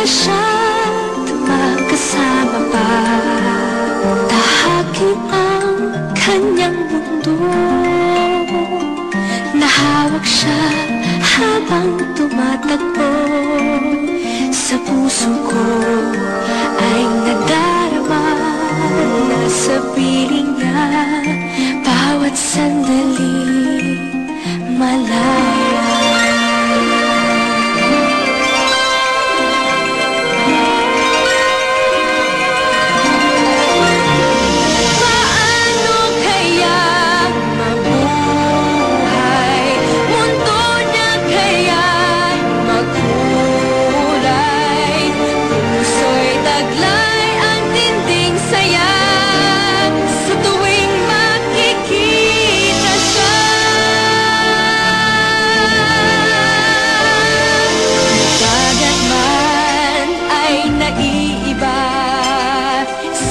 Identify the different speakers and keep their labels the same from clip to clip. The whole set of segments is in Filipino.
Speaker 1: siya't magkasama pa. Tahakin ang kanyang mundo. Nahawak siya habang tumatakbo. Sa puso ko ay nadarama na sa piling niya bawat sandali malaya.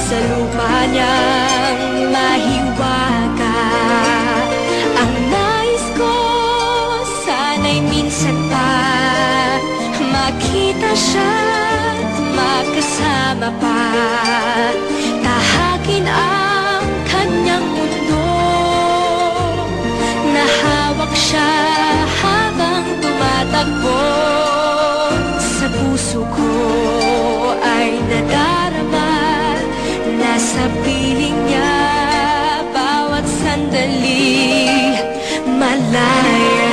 Speaker 1: Sa lupa niyang mahiwaga. Ang nais ko sana'y minsan pa makita siya't magkasama pa. Tahakin ang kanyang mundo. Nahawak siya habang tumatakbo. Sa puso ko ay nadarama sa piling niya bawat sandali malaya.